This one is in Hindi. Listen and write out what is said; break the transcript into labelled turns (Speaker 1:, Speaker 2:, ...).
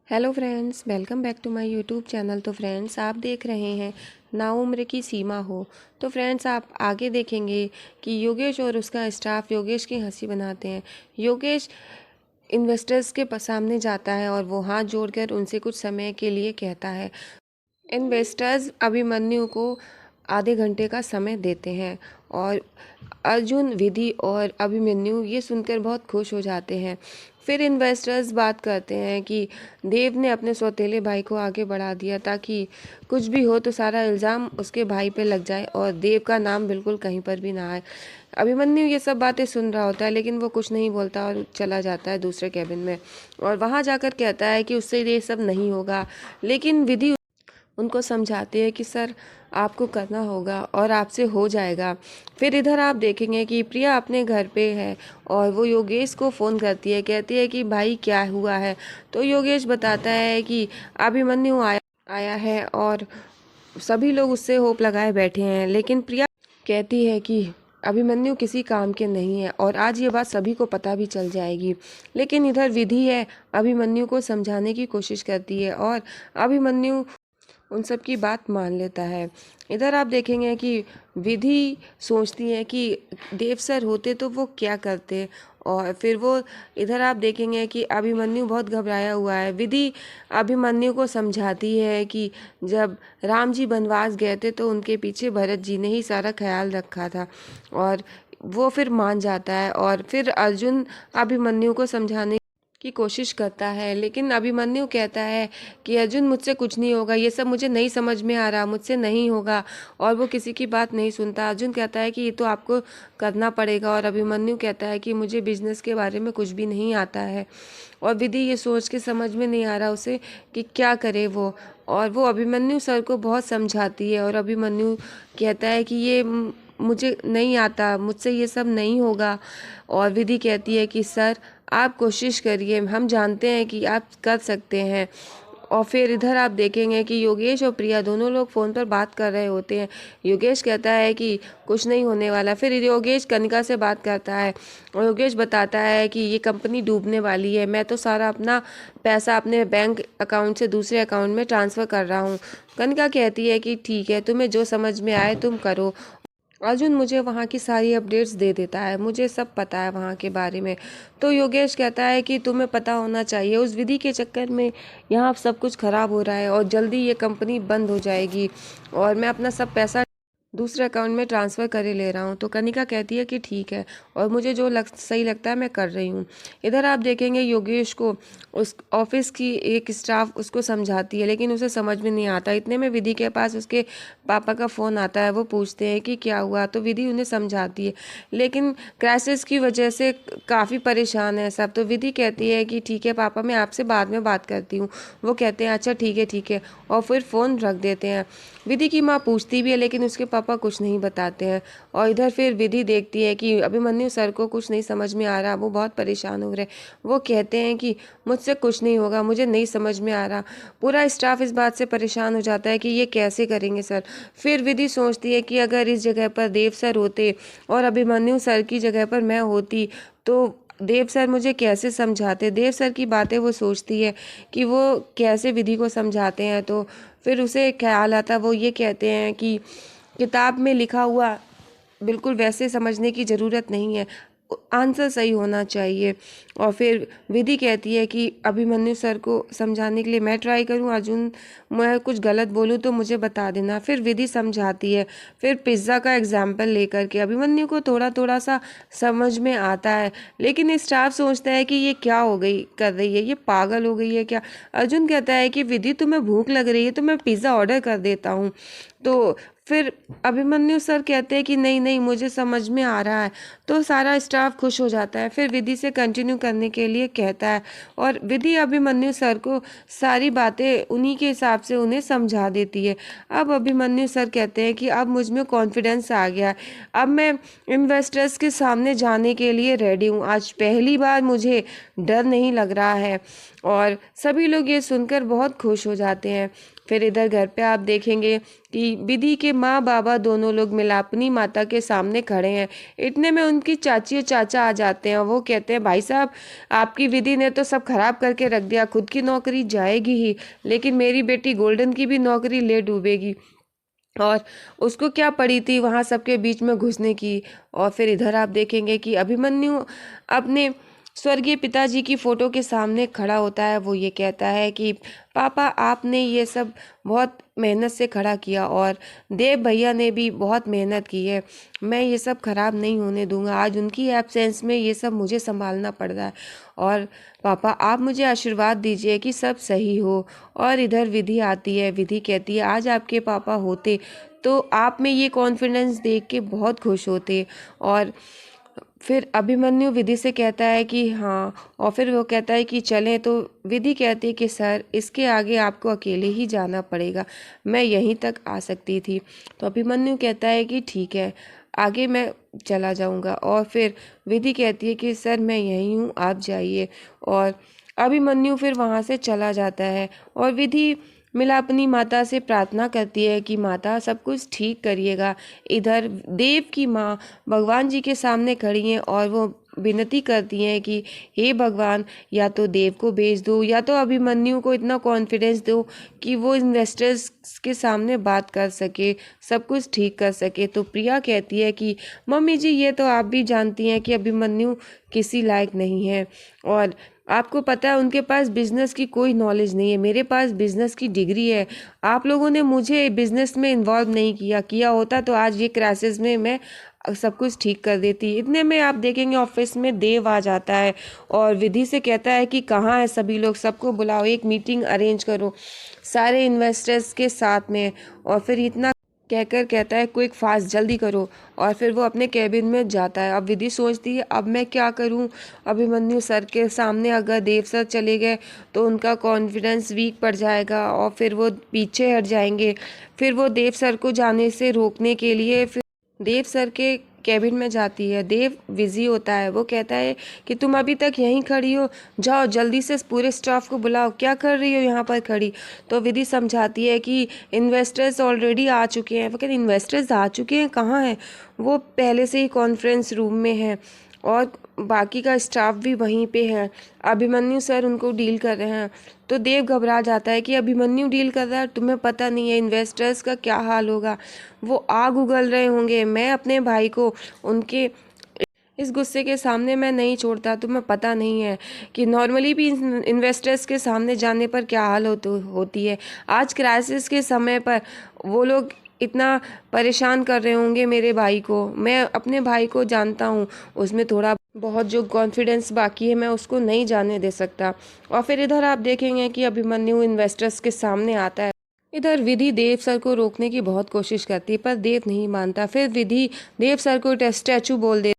Speaker 1: Hello friends, welcome back to my YouTube channel. तो फ्रेंड्स, आप देख रहे हैं नाउम्र की सीमा हो। तो फ्रेंड्स, आप आगे देखेंगे कि योगेश और उसका स्टाफ योगेश की हंसी बनाते हैं। योगेश इन्वेस्टर्स के सामने जाता है और वो हाथ जोड़कर उनसे कुछ समय के लिए कहता है। इन्वेस्टर्स अभिमन्यु को आधे घंटे का समय देते हैं और अर्जुन, विधि और अभिमन्यु ये सुनकर बहुत खुश हो जाते हैं। फिर इन्वेस्टर्स बात करते हैं कि देव ने अपने सौतेले भाई को आगे बढ़ा दिया ताकि कुछ भी हो तो सारा इल्ज़ाम उसके भाई पे लग जाए और देव का नाम बिल्कुल कहीं पर भी ना आए। अभिमन्यु ये सब बातें सुन रहा होता है लेकिन वो कुछ नहीं बोलता और चला जाता है दूसरे कैबिन में और वहाँ जाकर कहता है कि उससे ये सब नहीं होगा। लेकिन विधि उनको समझाती है कि सर, आपको करना होगा और आपसे हो जाएगा। फिर इधर आप देखेंगे कि प्रिया अपने घर पे है और वो योगेश को फ़ोन करती है, कहती है कि भाई क्या हुआ है। तो योगेश बताता है कि अभिमन्यु आया है और सभी लोग उससे होप लगाए बैठे हैं। लेकिन प्रिया कहती है कि अभिमन्यु किसी काम के नहीं है और आज ये बात सभी को पता भी चल जाएगी। लेकिन इधर विधि है, अभिमन्यु को समझाने की कोशिश करती है और अभिमन्यु उन सब की बात मान लेता है। इधर आप देखेंगे कि विधि सोचती है कि देव सर होते तो वो क्या करते। और फिर वो इधर आप देखेंगे कि अभिमन्यु बहुत घबराया हुआ है। विधि अभिमन्यु को समझाती है कि जब राम जी वनवास गए थे तो उनके पीछे भरत जी ने ही सारा ख्याल रखा था और वो फिर मान जाता है। और फिर अर्जुन अभिमन्यु को समझाने की कोशिश करता है लेकिन अभिमन्यु कहता है कि अर्जुन, मुझसे कुछ नहीं होगा, ये सब मुझे नहीं समझ में आ रहा, मुझसे नहीं होगा। और वो किसी की बात नहीं सुनता। अर्जुन कहता है कि ये तो आपको करना पड़ेगा और अभिमन्यु कहता है कि मुझे बिजनेस के बारे में कुछ भी नहीं आता है। और विधि ये सोच के समझ में नहीं आ रहा उसे कि क्या करे वो। और वो अभिमन्यु सर को बहुत समझाती है और अभिमन्यु कहता है कि ये मुझे नहीं आता, मुझसे ये सब नहीं होगा। और विधि कहती है कि सर, आप कोशिश करिए, हम जानते हैं कि आप कर सकते हैं। और फिर इधर आप देखेंगे कि योगेश और प्रिया दोनों लोग फ़ोन पर बात कर रहे होते हैं। योगेश कहता है कि कुछ नहीं होने वाला। फिर योगेश कनिका से बात करता है और योगेश बताता है कि ये कंपनी डूबने वाली है, मैं तो सारा अपना पैसा अपने बैंक अकाउंट से दूसरे अकाउंट में ट्रांसफ़र कर रहा हूँ। कनिका कहती है कि ठीक है, तुम्हें जो समझ में आए तुम करो। अर्जुन मुझे वहाँ की सारी अपडेट्स दे देता है, मुझे सब पता है वहाँ के बारे में। तो योगेश कहता है कि तुम्हें पता होना चाहिए, उस विधि के चक्कर में यहाँ सब कुछ ख़राब हो रहा है और जल्दी ये कंपनी बंद हो जाएगी और मैं अपना सब पैसा दूसरे अकाउंट में ट्रांसफ़र करे ले रहा हूँ। तो कनिका कहती है कि ठीक है और मुझे जो सही लगता है मैं कर रही हूँ। इधर आप देखेंगे योगेश को उस ऑफिस की एक स्टाफ उसको समझाती है लेकिन उसे समझ में नहीं आता। इतने में विधि के पास उसके पापा का फ़ोन आता है। वो पूछते हैं कि क्या हुआ, तो विधि उन्हें समझाती है लेकिन क्राइसिस की वजह से काफ़ी परेशान है सब। तो विधि कहती है कि ठीक है पापा, मैं आपसे बाद में बात करती हूँ। वो कहते हैं अच्छा ठीक है ठीक है और फिर फ़ोन रख देते हैं। विधि की माँ पूछती भी है लेकिन उसके पापा कुछ नहीं बताते हैं। और इधर फिर विधि देखती है कि अभिमन्यु सर को कुछ नहीं समझ में आ रहा, वो बहुत परेशान हो रहे। वो कहते हैं कि मुझसे कुछ नहीं होगा, मुझे नहीं समझ में आ रहा। पूरा स्टाफ इस बात से परेशान हो जाता है कि ये कैसे करेंगे सर। फिर विधि सोचती है कि अगर इस जगह पर देव सर होते और अभिमन्यु सर की जगह पर मैं होती तो देव सर मुझे कैसे समझाते। देव सर की बातें वो सोचती है कि वो कैसे विधि को समझाते हैं। तो फिर उसे ख्याल आता, वो ये कहते हैं कि किताब में लिखा हुआ बिल्कुल वैसे समझने की ज़रूरत नहीं है, आंसर सही होना चाहिए। और फिर विधि कहती है कि अभिमन्यु सर को समझाने के लिए मैं ट्राई करूं, अर्जुन मैं कुछ गलत बोलूं तो मुझे बता देना। फिर विधि समझाती है। फिर पिज़्ज़ा का एग्जाम्पल लेकर के अभिमन्यु को थोड़ा थोड़ा सा समझ में आता है लेकिन स्टाफ सोचता है कि ये क्या हो गई कर रही है, ये पागल हो गई है क्या। अर्जुन कहता है कि विधि तुम्हें भूख लग रही है तो मैं पिज़्ज़ा ऑर्डर कर देता हूँ। तो फिर अभिमन्यु सर कहते हैं कि नहीं नहीं, मुझे समझ में आ रहा है। तो सारा स्टाफ खुश हो जाता है। फिर विधि से कंटिन्यू करने के लिए कहता है और विधि अभिमन्यु सर को सारी बातें उन्हीं के हिसाब से उन्हें समझा देती है। अब अभिमन्यु सर कहते हैं कि अब मुझ में कॉन्फिडेंस आ गया है, अब मैं इन्वेस्टर्स के सामने जाने के लिए रेडी हूँ। आज पहली बार मुझे डर नहीं लग रहा है। और सभी लोग ये सुनकर बहुत खुश हो जाते हैं। फिर इधर घर पे आप देखेंगे कि विधि के माँ बाबा दोनों लोग मिलापनी माता के सामने खड़े हैं। इतने में उनकी चाची और चाचा आ जाते हैं। वो कहते हैं, भाई साहब, आपकी विधि ने तो सब खराब करके रख दिया, खुद की नौकरी जाएगी ही, लेकिन मेरी बेटी गोल्डन की भी नौकरी ले डूबेगी। और उसको क्या पड़ी थी वहाँ सबके बीच में घुसने की। और फिर इधर आप देखेंगे कि अभिमन्यु अपने स्वर्गीय पिताजी की फोटो के सामने खड़ा होता है। वो ये कहता है कि पापा, आपने ये सब बहुत मेहनत से खड़ा किया और देव भैया ने भी बहुत मेहनत की है, मैं ये सब खराब नहीं होने दूंगा। आज उनकी एब्सेंस में ये सब मुझे संभालना पड़ रहा है और पापा आप मुझे आशीर्वाद दीजिए कि सब सही हो। और इधर विधि आती है। विधि कहती है, आज आपके पापा होते तो आप में ये कॉन्फिडेंस देख के बहुत खुश होते। और फिर अभिमन्यु विधि से कहता है कि हाँ, और फिर वो कहता है कि चलें। तो विधि कहती है कि सर, इसके आगे आपको अकेले ही जाना पड़ेगा, मैं यहीं तक आ सकती थी। तो अभिमन्यु कहता है कि ठीक है, आगे मैं चला जाऊंगा। और फिर विधि कहती है कि सर मैं यहीं हूँ, आप जाइए। और अभिमन्यु फिर वहाँ से चला जाता है। और विधि मिला अपनी माता से प्रार्थना करती है कि माता सब कुछ ठीक करिएगा। इधर देव की माँ भगवान जी के सामने खड़ी हैं और वो विनती करती हैं कि हे भगवान, या तो देव को भेज दो या तो अभिमन्यु को इतना कॉन्फिडेंस दो कि वो इन्वेस्टर्स के सामने बात कर सके, सब कुछ ठीक कर सके। तो प्रिया कहती है कि मम्मी जी, ये तो आप भी जानती हैं कि अभिमन्यु किसी लायक नहीं है और आपको पता है उनके पास बिजनेस की कोई नॉलेज नहीं है, मेरे पास बिजनेस की डिग्री है। आप लोगों ने मुझे बिजनेस में इन्वॉल्व नहीं किया होता तो आज ये क्राइसिस में मैं सब कुछ ठीक कर देती। इतने में आप देखेंगे ऑफिस में देव आ जाता है और विधि से कहता है कि कहाँ है सभी लोग, सबको बुलाओ, एक मीटिंग अरेंज करो सारे इन्वेस्टर्स के साथ में। और फिर इतना कहकर कहता है, क्विक फास्ट जल्दी करो। और फिर वो अपने कैबिन में जाता है। अब विधि सोचती है, अब मैं क्या करूं। अभिमन्यु सर के सामने अगर देव सर चले गए तो उनका कॉन्फिडेंस वीक पड़ जाएगा और फिर वो पीछे हट जाएंगे। फिर वो देव सर को जाने से रोकने के लिए फिर देव सर के कैबिन में जाती है। देव बिजी होता है। वो कहता है कि तुम अभी तक यहीं खड़ी हो, जाओ जल्दी से पूरे स्टाफ को बुलाओ, क्या कर रही हो यहाँ पर खड़ी। तो विधि समझाती है कि इन्वेस्टर्स ऑलरेडी आ चुके हैं। वो कहते इन्वेस्टर्स आ चुके हैं, कहाँ हैं। वो पहले से ही कॉन्फ्रेंस रूम में हैं और बाकी का स्टाफ भी वहीं पे है। अभिमन्यु सर उनको डील कर रहे हैं। तो देव घबरा जाता है कि अभिमन्यु डील कर रहा है, तुम्हें पता नहीं है इन्वेस्टर्स का क्या हाल होगा, वो आग उगल रहे होंगे। मैं अपने भाई को उनके इस गुस्से के सामने मैं नहीं छोड़ता। तुम्हें पता नहीं है कि नॉर्मली भी इन्वेस्टर्स के सामने जाने पर क्या हाल होती है। आज क्राइसिस के समय पर वो लोग इतना परेशान कर रहे होंगे मेरे भाई को। मैं अपने भाई को जानता हूँ, उसमें थोड़ा बहुत जो कॉन्फिडेंस बाकी है मैं उसको नहीं जाने दे सकता। और फिर इधर आप देखेंगे कि अभिमन्यु इन्वेस्टर्स के सामने आता है। इधर विधि देव सर को रोकने की बहुत कोशिश करती है पर देव नहीं मानता। फिर विधि देव सर को स्टैचू बोल दे